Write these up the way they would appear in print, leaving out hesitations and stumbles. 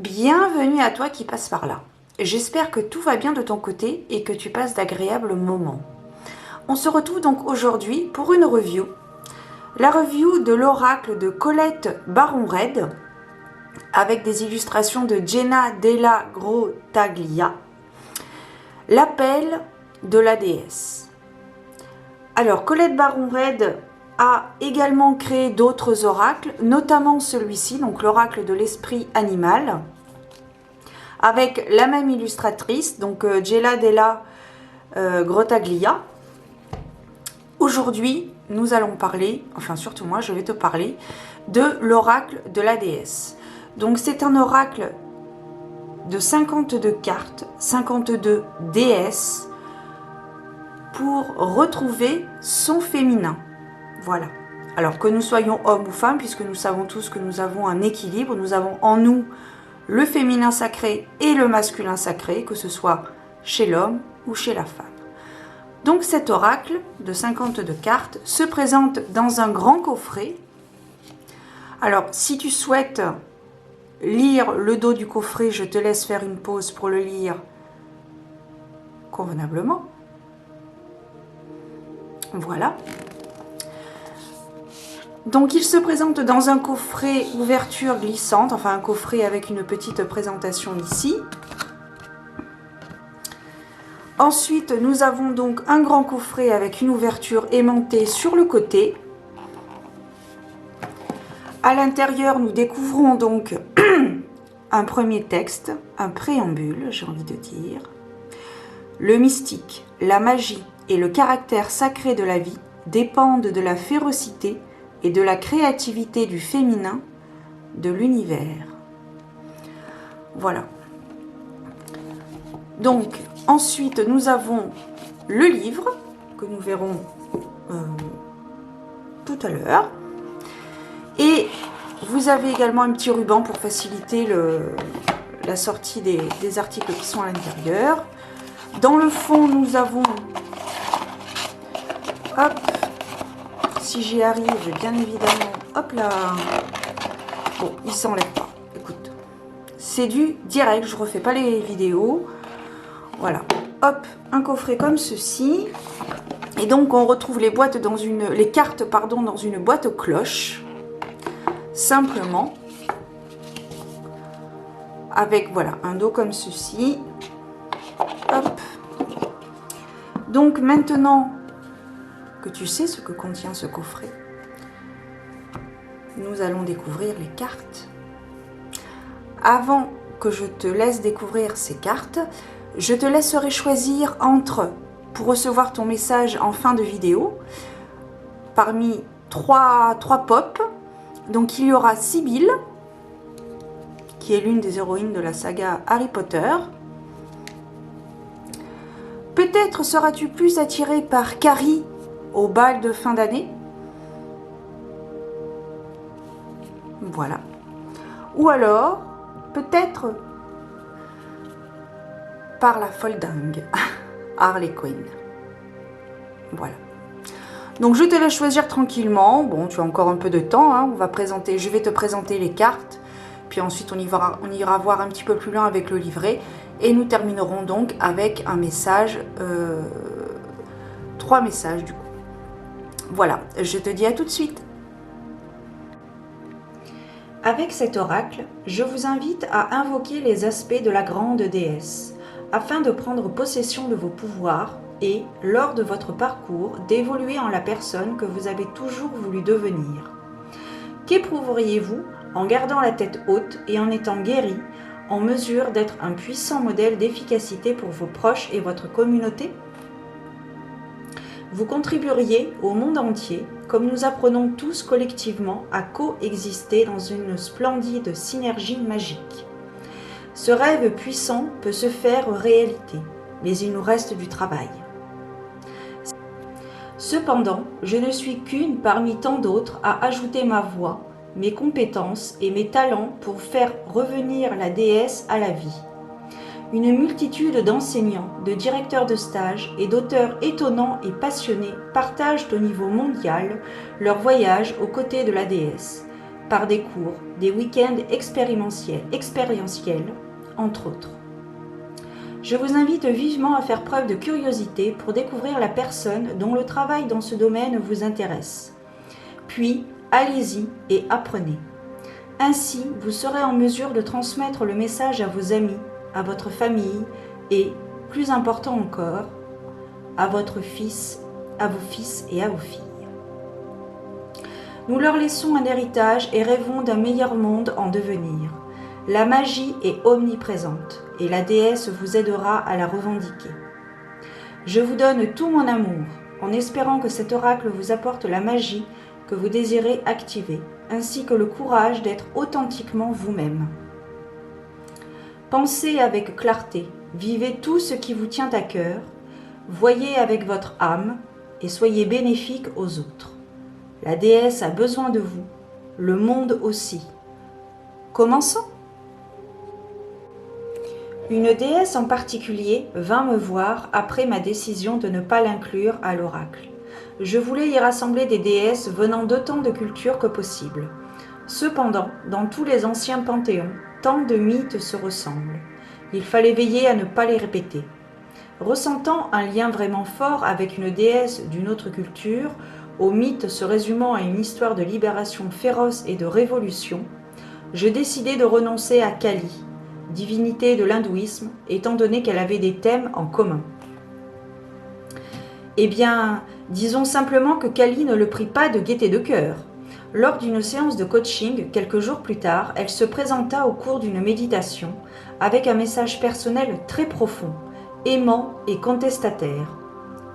Bienvenue à toi qui passe par là. J'espère que tout va bien de ton côté et que tu passes d'agréables moments. On se retrouve donc aujourd'hui pour une review. La review de l'oracle de Colette Baron-Red avec des illustrations de Jenna Della Grottaglia. L'appel de la déesse. Alors, Colette Baron-Red a également créé d'autres oracles, notamment celui-ci, donc l'oracle de l'esprit animal, avec la même illustratrice, donc Jenna Della Grottaglia. Aujourd'hui, nous allons parler, enfin surtout moi, je vais te parler de l'oracle de la déesse. Donc c'est un oracle de 52 cartes, 52 déesses, pour retrouver son féminin. Voilà. Alors que nous soyons hommes ou femmes, puisque nous savons tous que nous avons un équilibre, nous avons en nous le féminin sacré et le masculin sacré, que ce soit chez l'homme ou chez la femme. Donc cet oracle de 52 cartes se présente dans un grand coffret. Alors si tu souhaites lire le dos du coffret, je te laisse faire une pause pour le lire convenablement. Voilà. Donc il se présente dans un coffret ouverture glissante, enfin un coffret avec une petite présentation ici. Ensuite, nous avons donc un grand coffret avec une ouverture aimantée sur le côté. À l'intérieur, nous découvrons donc un premier texte, un préambule, j'ai envie de dire. Le mystique, la magie et le caractère sacré de la vie dépendent de la férocité et de la créativité du féminin de l'univers. Voilà. Donc, ensuite, nous avons le livre, que nous verrons tout à l'heure. Et vous avez également un petit ruban pour faciliter la sortie des articles qui sont à l'intérieur. Dans le fond, nous avons... Hop, si j'y arrive, bien évidemment, hop là. Bon, il s'enlève pas. Écoute, c'est du direct, je refais pas les vidéos. Voilà, hop, un coffret comme ceci. Et donc on retrouve les boîtes les cartes pardon, dans une boîte cloche. Simplement. Avec voilà, un dos comme ceci. Hop. Donc maintenant que tu sais ce que contient ce coffret, nous allons découvrir les cartes. Avant que je te laisse découvrir ces cartes, je te laisserai choisir entre, pour recevoir ton message en fin de vidéo, parmi trois pop. Donc il y aura Sibylle, qui est l'une des héroïnes de la saga Harry Potter. Peut-être seras-tu plus attiré par Carrie au bal de fin d'année. Voilà. Ou alors, peut-être par la folle dingue, Harley Quinn. Voilà. Donc je te laisse choisir tranquillement. Bon, tu as encore un peu de temps. Hein. Je vais te présenter les cartes. Puis ensuite, on ira voir un petit peu plus loin avec le livret. Et nous terminerons donc avec un message. 3 messages du coup. Voilà, je te dis à tout de suite. Avec cet oracle, je vous invite à invoquer les aspects de la grande déesse, afin de prendre possession de vos pouvoirs et, lors de votre parcours, d'évoluer en la personne que vous avez toujours voulu devenir. Qu'éprouveriez-vous en gardant la tête haute et en étant guéri, en mesure d'être un puissant modèle d'efficacité pour vos proches et votre communauté? Vous contribueriez au monde entier, comme nous apprenons tous collectivement à coexister dans une splendide synergie magique. Ce rêve puissant peut se faire réalité, mais il nous reste du travail. Cependant, je ne suis qu'une parmi tant d'autres à ajouter ma voix, mes compétences et mes talents pour faire revenir la déesse à la vie. Une multitude d'enseignants, de directeurs de stage et d'auteurs étonnants et passionnés partagent au niveau mondial leur voyage aux côtés de la déesse. par des cours, des week-ends expérientiels, entre autres. Je vous invite vivement à faire preuve de curiosité pour découvrir la personne dont le travail dans ce domaine vous intéresse. Puis, allez-y et apprenez. Ainsi, vous serez en mesure de transmettre le message à vos amis, à votre famille et, plus important encore, à vos fils et à vos filles. Nous leur laissons un héritage et rêvons d'un meilleur monde en devenir. La magie est omniprésente et la déesse vous aidera à la revendiquer. Je vous donne tout mon amour en espérant que cet oracle vous apporte la magie que vous désirez activer, ainsi que le courage d'être authentiquement vous-même. Pensez avec clarté, vivez tout ce qui vous tient à cœur, voyez avec votre âme et soyez bénéfique aux autres. La déesse a besoin de vous, le monde aussi. Commençons. Une déesse en particulier vint me voir après ma décision de ne pas l'inclure à l'oracle. Je voulais y rassembler des déesses venant d'autant de cultures que possible. Cependant, dans tous les anciens panthéons, tant de mythes se ressemblent. Il fallait veiller à ne pas les répéter. Ressentant un lien vraiment fort avec une déesse d'une autre culture, au mythe se résumant à une histoire de libération féroce et de révolution, je décidai de renoncer à Kali, divinité de l'hindouisme, étant donné qu'elle avait des thèmes en commun. Eh bien, disons simplement que Kali ne le prit pas de gaieté de cœur. Lors d'une séance de coaching, quelques jours plus tard, elle se présenta au cours d'une méditation avec un message personnel très profond, aimant et contestataire.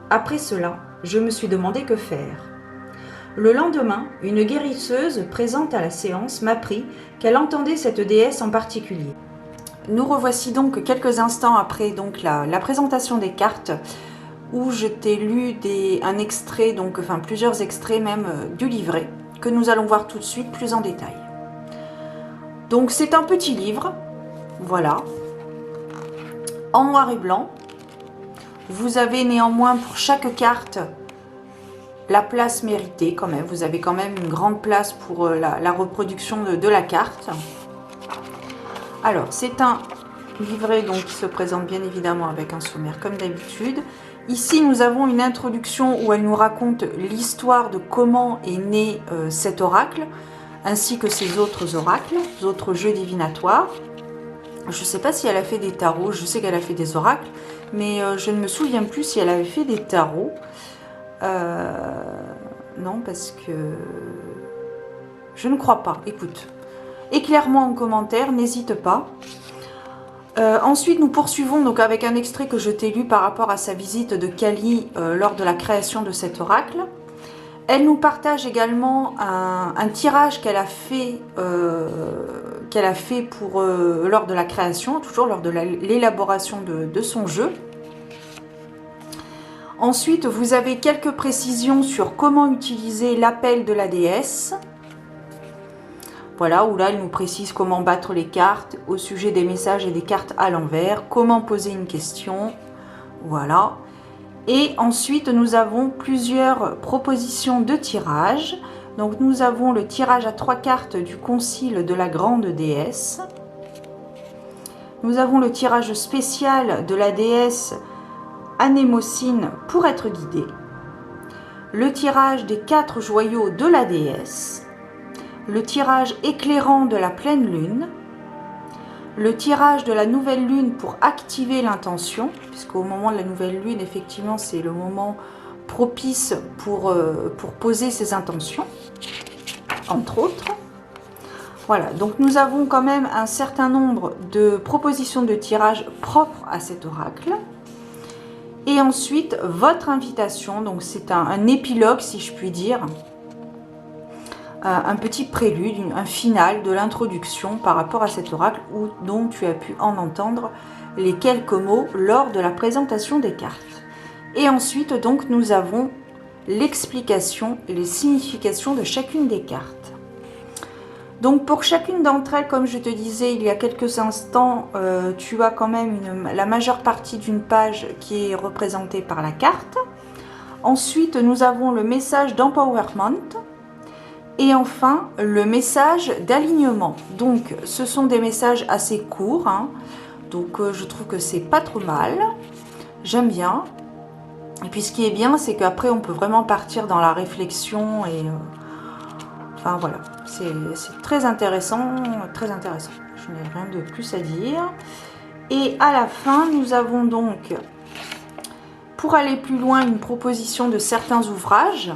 Après cela, je me suis demandé que faire. Le lendemain, une guérisseuse présente à la séance m'apprit qu'elle entendait cette déesse en particulier. Nous revoici donc quelques instants après la présentation des cartes où je t'ai lu un extrait, plusieurs extraits même du livret que nous allons voir tout de suite plus en détail. Donc c'est un petit livre, voilà, en noir et blanc. Vous avez néanmoins pour chaque carte la place méritée quand même. Vous avez quand même une grande place pour la reproduction de la carte. Alors, c'est un livret donc, qui se présente bien évidemment avec un sommaire comme d'habitude. Ici, nous avons une introduction où elle nous raconte l'histoire de comment est né cet oracle, ainsi que ses autres oracles, autres jeux divinatoires. Je ne sais pas si elle a fait des tarots, je sais qu'elle a fait des oracles, mais je ne me souviens plus si elle avait fait des tarots. Non, parce que je ne crois pas. Écoute, éclaire-moi en commentaire, n'hésite pas. Ensuite, nous poursuivons donc avec un extrait que je t'ai lu par rapport à sa visite de Kali lors de la création de cet oracle. Elle nous partage également un tirage qu'elle a fait, lors de la création, toujours lors de l'élaboration de son jeu. Ensuite, vous avez quelques précisions sur comment utiliser l'appel de la déesse. Voilà, où là, elle nous précise comment battre les cartes au sujet des messages et des cartes à l'envers, comment poser une question, voilà. Et ensuite, nous avons plusieurs propositions de tirage. Donc, nous avons le tirage à 3 cartes du concile de la grande déesse. Nous avons le tirage spécial de la déesse Anémocine pour être guidée. Le tirage des 4 joyaux de la déesse. Le tirage éclairant de la pleine lune, le tirage de la nouvelle lune pour activer l'intention, puisqu'au moment de la nouvelle lune, effectivement, c'est le moment propice pour poser ses intentions, entre autres. Voilà, donc nous avons quand même un certain nombre de propositions de tirage propres à cet oracle. Et ensuite, votre invitation, donc c'est un épilogue, si je puis dire, un petit prélude, un final de l'introduction par rapport à cet oracle dont tu as pu en entendre les quelques mots lors de la présentation des cartes. Et ensuite, donc, nous avons l'explication et les significations de chacune des cartes. Donc, pour chacune d'entre elles, comme je te disais il y a quelques instants, tu as quand même la majeure partie d'une page qui est représentée par la carte. Ensuite, nous avons le message d'empowerment. Et enfin, le message d'alignement. Donc, ce sont des messages assez courts, hein. Donc, je trouve que c'est pas trop mal. J'aime bien. Et puis, ce qui est bien, c'est qu'après, on peut vraiment partir dans la réflexion. Et enfin, voilà. C'est très intéressant. Très intéressant. Je n'ai rien de plus à dire. Et à la fin, nous avons donc, pour aller plus loin, une proposition de certains ouvrages.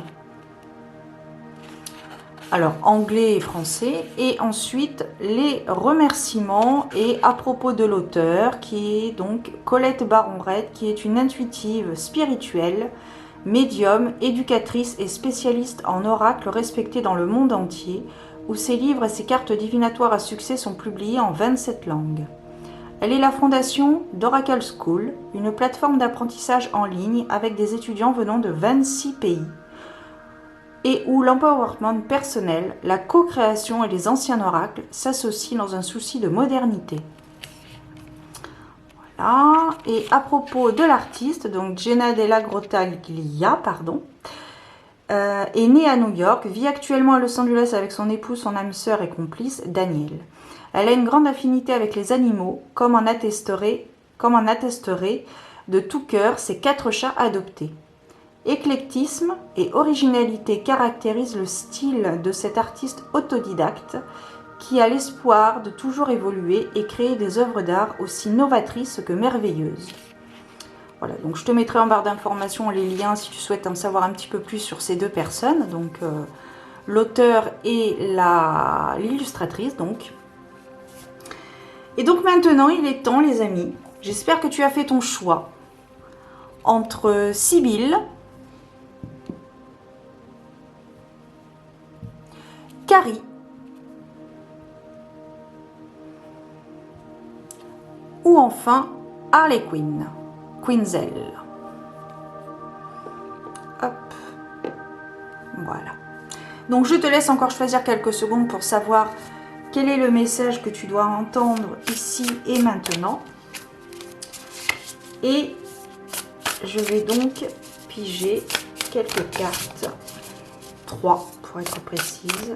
Alors, anglais et français. Et ensuite, les remerciements et à propos de l'auteur, qui est donc Colette Baron-Red, qui est une intuitive spirituelle, médium, éducatrice et spécialiste en oracle respectée dans le monde entier, où ses livres et ses cartes divinatoires à succès sont publiés en 27 langues. Elle est la fondation d'Oracle School, une plateforme d'apprentissage en ligne avec des étudiants venant de 26 pays. Et où l'empowerment personnel, la co-création et les anciens oracles s'associent dans un souci de modernité. Voilà. Et à propos de l'artiste, donc Jenna Della Grottaglia, est née à New York, vit actuellement à Los Angeles avec son époux, son âme sœur et complice, Daniel. Elle a une grande affinité avec les animaux, comme en attesterait de tout cœur ses 4 chats adoptés. Éclectisme et originalité caractérisent le style de cet artiste autodidacte qui a l'espoir de toujours évoluer et créer des œuvres d'art aussi novatrices que merveilleuses. Voilà, donc je te mettrai en barre d'informations les liens si tu souhaites en savoir un petit peu plus sur ces deux personnes, donc l'auteur et l'illustratrice donc. Et donc maintenant il est temps les amis, j'espère que tu as fait ton choix entre Sibylle, Carrie, ou enfin Harley Quinn, Quinzel. Hop, voilà. Donc je te laisse encore choisir quelques secondes pour savoir quel est le message que tu dois entendre ici et maintenant. Et je vais donc piger quelques cartes, 3 pour être précise,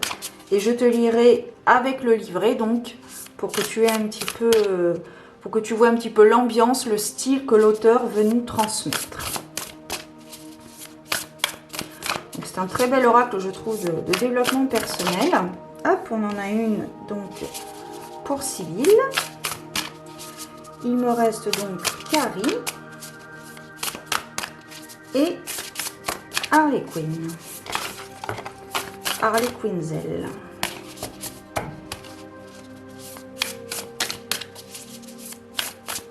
et je te lirai avec le livret donc pour que tu aies un petit peu, pour que tu vois un petit peu l'ambiance, le style que l'auteur veut nous transmettre. C'est un très bel oracle je trouve de développement personnel. Hop, on en a une donc pour Sibylle. Il me reste donc Carrie et Harley Quinn. Harley Quinzel.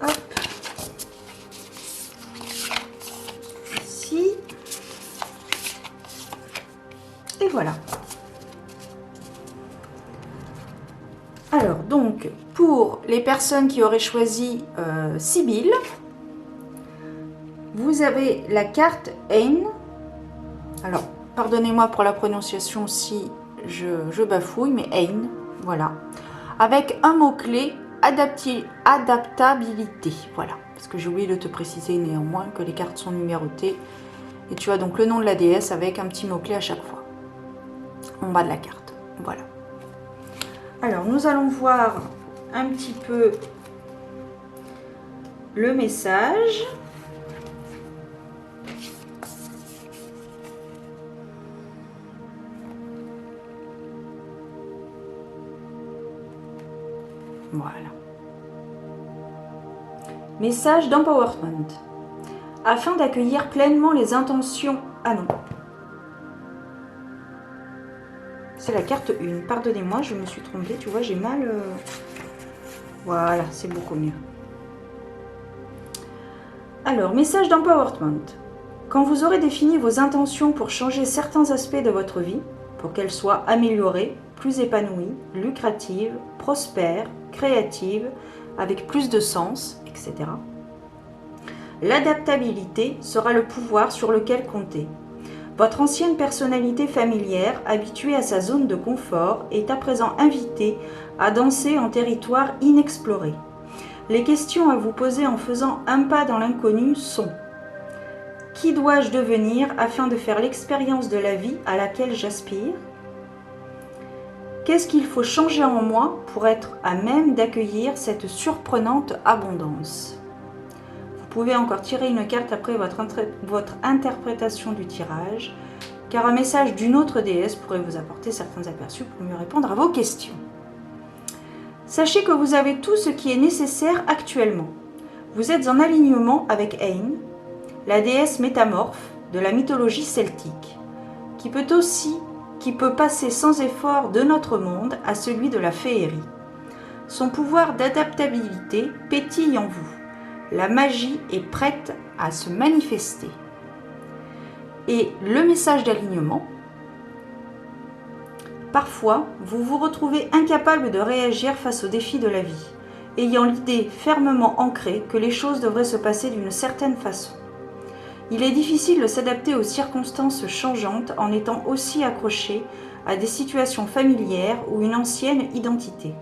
Hop. Ici. Et voilà. Alors, donc, pour les personnes qui auraient choisi Sibylle, vous avez la carte Ain. Alors, pardonnez-moi pour la prononciation si je bafouille, mais Ain, voilà. Avec un mot-clé, adaptabilité. Voilà, parce que j'ai oublié de te préciser néanmoins que les cartes sont numérotées. Et tu as donc le nom de la déesse avec un petit mot-clé à chaque fois. En bas de la carte. Voilà. Alors, nous allons voir un petit peu le message. Voilà. Message d'empowerment. Afin d'accueillir pleinement les intentions... Ah non. C'est la carte 1. Pardonnez-moi, je me suis trompée. Tu vois, j'ai mal... Voilà, c'est beaucoup mieux. Alors, message d'empowerment. Quand vous aurez défini vos intentions pour changer certains aspects de votre vie, pour qu'elle soit améliorée, plus épanouie, lucrative, prospère, créative, avec plus de sens, etc. L'adaptabilité sera le pouvoir sur lequel compter. Votre ancienne personnalité familière, habituée à sa zone de confort, est à présent invitée à danser en territoire inexploré. Les questions à vous poser en faisant un pas dans l'inconnu sont: qui dois-je devenir afin de faire l'expérience de la vie à laquelle j'aspire? Qu'est-ce qu'il faut changer en moi pour être à même d'accueillir cette surprenante abondance? Vous pouvez encore tirer une carte après votre interprétation du tirage, car un message d'une autre déesse pourrait vous apporter certains aperçus pour mieux répondre à vos questions. Sachez que vous avez tout ce qui est nécessaire actuellement. Vous êtes en alignement avec Ain, la déesse métamorphe de la mythologie celtique, qui peut passer sans effort de notre monde à celui de la féerie. Son pouvoir d'adaptabilité pétille en vous. La magie est prête à se manifester. Et le message d'alignement, parfois, vous vous retrouvez incapable de réagir face aux défis de la vie, ayant l'idée fermement ancrée que les choses devraient se passer d'une certaine façon. Il est difficile de s'adapter aux circonstances changeantes en étant aussi accroché à des situations familières ou une ancienne identité.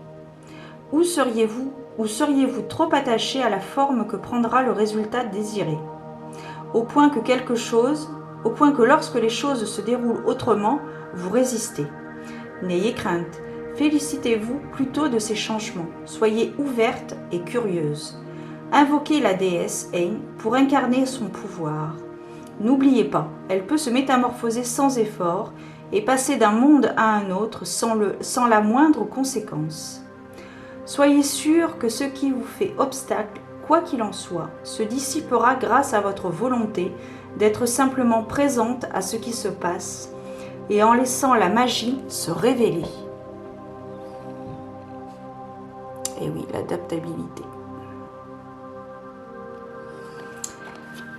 Où seriez-vous trop attaché à la forme que prendra le résultat désiré, au point que lorsque les choses se déroulent autrement, vous résistez. N'ayez crainte, félicitez-vous plutôt de ces changements, soyez ouverte et curieuse. Invoquez la déesse Ain pour incarner son pouvoir. N'oubliez pas, elle peut se métamorphoser sans effort et passer d'un monde à un autre sans la moindre conséquence. Soyez sûr que ce qui vous fait obstacle, quoi qu'il en soit, se dissipera grâce à votre volonté d'être simplement présente à ce qui se passe et en laissant la magie se révéler. Et oui, l'adaptabilité.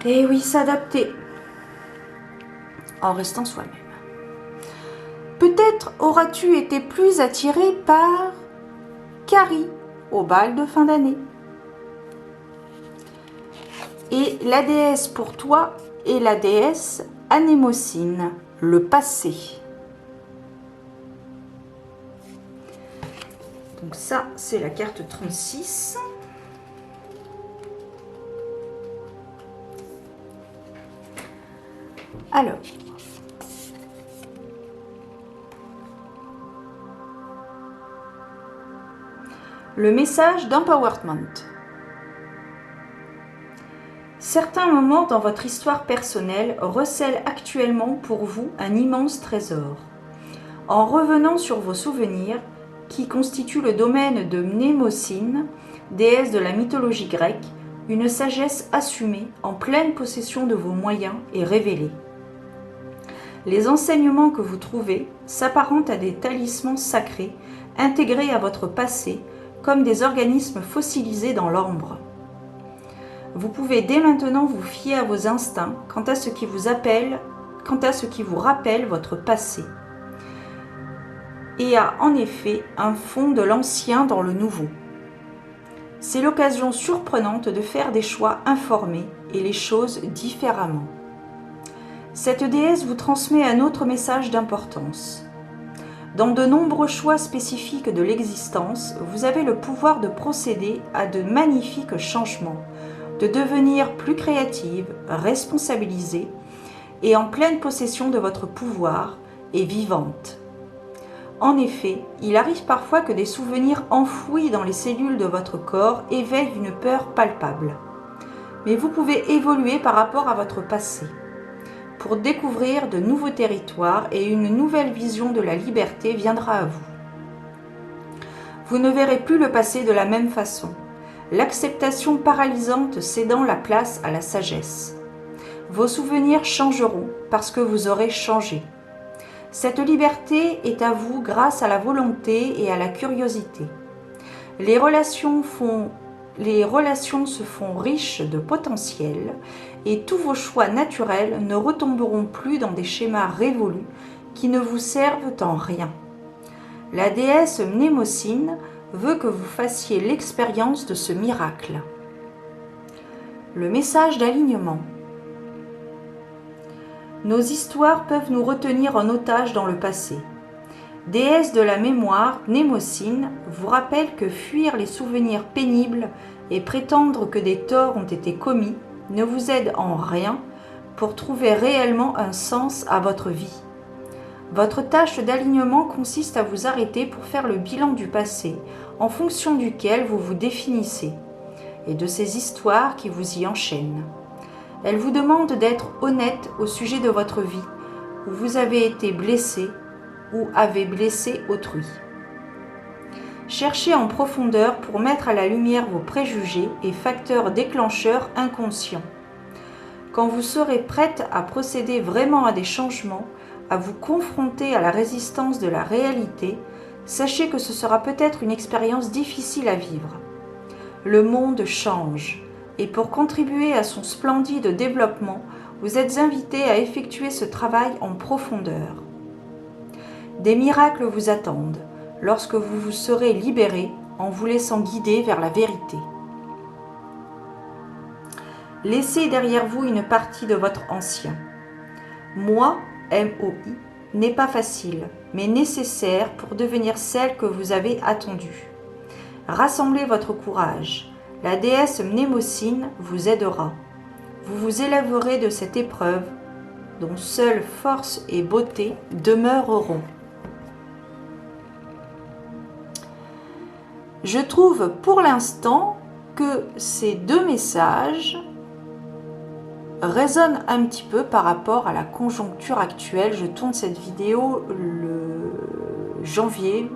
Et oui, s'adapter en restant soi-même. Peut-être auras-tu été plus attiré par Carrie au bal de fin d'année. Et la déesse pour toi est la déesse Anémocine, le passé. Donc ça, c'est la carte 36. Alors, le message d'empowerment. Certains moments dans votre histoire personnelle recèlent actuellement pour vous un immense trésor. En revenant sur vos souvenirs, qui constituent le domaine de Mnémosyne, déesse de la mythologie grecque, une sagesse assumée, en pleine possession de vos moyens est révélée. Les enseignements que vous trouvez s'apparentent à des talismans sacrés intégrés à votre passé comme des organismes fossilisés dans l'ambre. Vous pouvez dès maintenant vous fier à vos instincts quant à ce qui vous rappelle votre passé. Et a en effet un fond de l'ancien dans le nouveau. C'est l'occasion surprenante de faire des choix informés et les choses différemment. Cette déesse vous transmet un autre message d'importance. Dans de nombreux choix spécifiques de l'existence, vous avez le pouvoir de procéder à de magnifiques changements, de devenir plus créative, responsabilisée et en pleine possession de votre pouvoir et vivante. En effet, il arrive parfois que des souvenirs enfouis dans les cellules de votre corps éveillent une peur palpable. Mais vous pouvez évoluer par rapport à votre passé, pour découvrir de nouveaux territoires et une nouvelle vision de la liberté viendra à vous. Vous ne verrez plus le passé de la même façon, l'acceptation paralysante cédant la place à la sagesse. Vos souvenirs changeront parce que vous aurez changé. Cette liberté est à vous grâce à la volonté et à la curiosité. Les relations se font riches de potentiel et tous vos choix naturels ne retomberont plus dans des schémas révolus qui ne vous servent en rien. La déesse Mnémosyne veut que vous fassiez l'expérience de ce miracle. Le message d'alignement. Nos histoires peuvent nous retenir en otage dans le passé. Déesse de la mémoire, Mnémosyne vous rappelle que fuir les souvenirs pénibles et prétendre que des torts ont été commis ne vous aide en rien pour trouver réellement un sens à votre vie. Votre tâche d'alignement consiste à vous arrêter pour faire le bilan du passé, en fonction duquel vous vous définissez, et de ces histoires qui vous y enchaînent. Elle vous demande d'être honnête au sujet de votre vie, où vous avez été blessé ou avez blessé autrui. Cherchez en profondeur pour mettre à la lumière vos préjugés et facteurs déclencheurs inconscients. Quand vous serez prête à procéder vraiment à des changements, à vous confronter à la résistance de la réalité, sachez que ce sera peut-être une expérience difficile à vivre. Le monde change, et pour contribuer à son splendide développement, vous êtes invité à effectuer ce travail en profondeur. Des miracles vous attendent lorsque vous vous serez libéré en vous laissant guider vers la vérité. Laissez derrière vous une partie de votre ancien. Moi, MOI, n'est pas facile, mais nécessaire pour devenir celle que vous avez attendue. Rassemblez votre courage. La déesse Mnémosyne vous aidera. Vous vous élèverez de cette épreuve dont seule force et beauté demeureront. Je trouve pour l'instant que ces deux messages résonnent un petit peu par rapport à la conjoncture actuelle. Je tourne cette vidéo le janvier,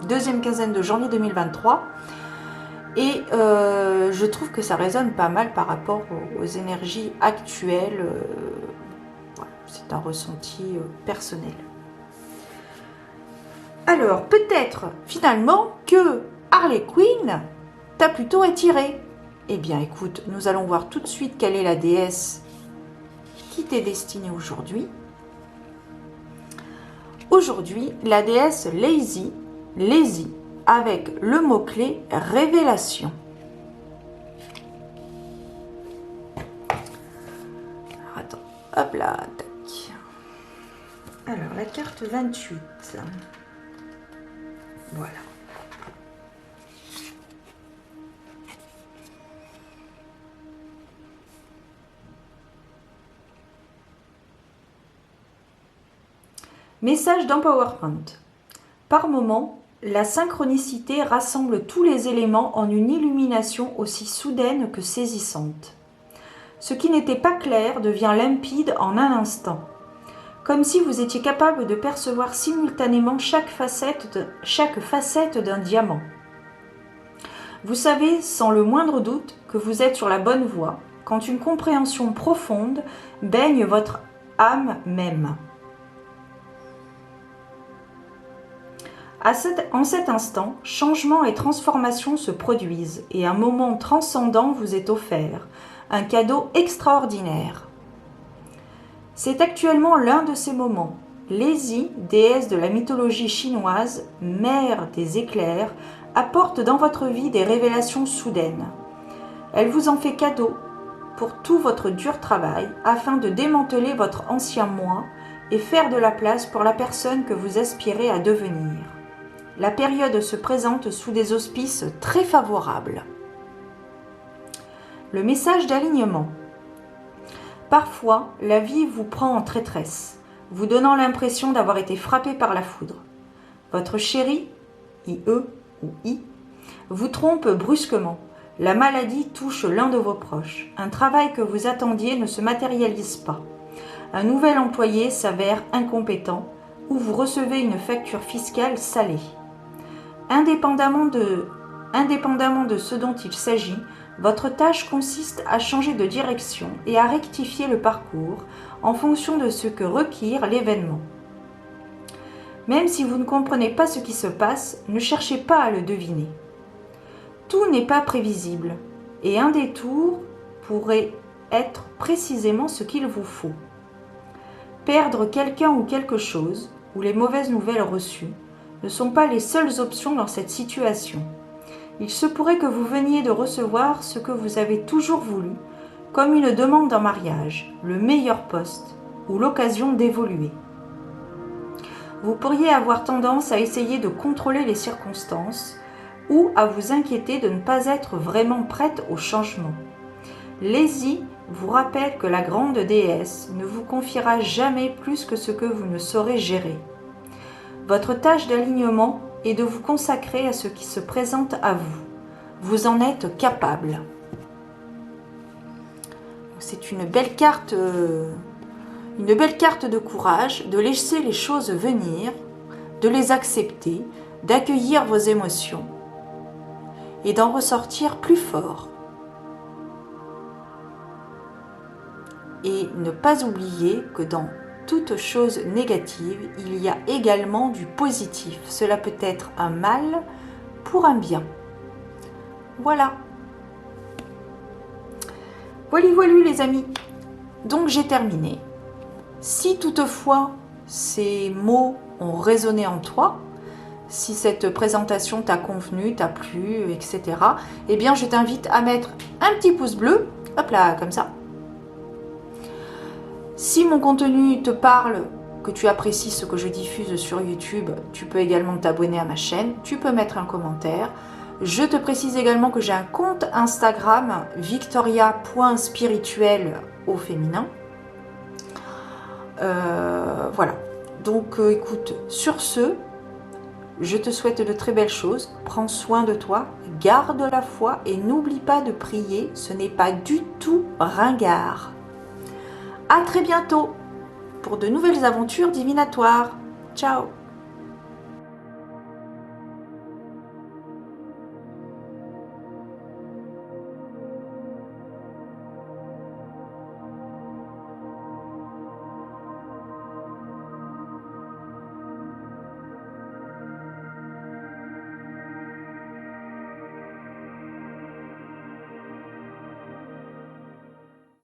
deuxième quinzaine de janvier 2023. Et je trouve que ça résonne pas mal par rapport aux énergies actuelles. Voilà, c'est un ressenti personnel. Alors, peut-être finalement que Harley Quinn t'a plutôt attiré. Eh bien, écoute, nous allons voir tout de suite quelle est la déesse qui t'est destinée aujourd'hui. Aujourd'hui, la déesse Lazy, avec le mot-clé révélation. Alors, attends, hop là, tac. Alors, la carte 28. Voilà. Message d'empowerment. Par moment, la synchronicité rassemble tous les éléments en une illumination aussi soudaine que saisissante. Ce qui n'était pas clair devient limpide en un instant, comme si vous étiez capable de percevoir simultanément chaque facette d'un diamant. Vous savez sans le moindre doute que vous êtes sur la bonne voie quand une compréhension profonde baigne votre âme même. En cet instant, changement et transformation se produisent et un moment transcendant vous est offert, un cadeau extraordinaire. C'est actuellement l'un de ces moments. Lazy, déesse de la mythologie chinoise, mère des éclairs, apporte dans votre vie des révélations soudaines. Elle vous en fait cadeau pour tout votre dur travail afin de démanteler votre ancien moi et faire de la place pour la personne que vous aspirez à devenir. La période se présente sous des auspices très favorables. Le message d'alignement. Parfois, la vie vous prend en traîtresse, vous donnant l'impression d'avoir été frappé par la foudre. Votre chéri, IE ou I, vous trompe brusquement. La maladie touche l'un de vos proches. Un travail que vous attendiez ne se matérialise pas. Un nouvel employé s'avère incompétent ou vous recevez une facture fiscale salée. Indépendamment de ce dont il s'agit, votre tâche consiste à changer de direction et à rectifier le parcours en fonction de ce que requiert l'événement. Même si vous ne comprenez pas ce qui se passe, ne cherchez pas à le deviner. Tout n'est pas prévisible et un détour pourrait être précisément ce qu'il vous faut. Perdre quelqu'un ou quelque chose, ou les mauvaises nouvelles reçues, ne sont pas les seules options dans cette situation. Il se pourrait que vous veniez de recevoir ce que vous avez toujours voulu, comme une demande en mariage, le meilleur poste ou l'occasion d'évoluer. Vous pourriez avoir tendance à essayer de contrôler les circonstances ou à vous inquiéter de ne pas être vraiment prête au changement. Lazy vous rappelle que la grande déesse ne vous confiera jamais plus que ce que vous ne saurez gérer. Votre tâche d'alignement est de vous consacrer à ce qui se présente à vous. Vous en êtes capable. C'est une belle carte de courage, de laisser les choses venir, de les accepter, d'accueillir vos émotions et d'en ressortir plus fort. Et ne pas oublier que dans toute chose négative, il y a également du positif. Cela peut être un mal pour un bien. Voilà. Voilà les amis. Donc j'ai terminé. Si toutefois ces mots ont résonné en toi, si cette présentation t'a convenu, t'a plu, etc., eh bien je t'invite à mettre un petit pouce bleu, hop là, comme ça. Si mon contenu te parle, que tu apprécies ce que je diffuse sur YouTube, tu peux également t'abonner à ma chaîne, tu peux mettre un commentaire. Je te précise également que j'ai un compte Instagram, victoria.spirituel au féminin. Voilà. Donc écoute, sur ce, je te souhaite de très belles choses. Prends soin de toi, garde la foi et n'oublie pas de prier, ce n'est pas du tout ringard. À très bientôt pour de nouvelles aventures divinatoires. Ciao!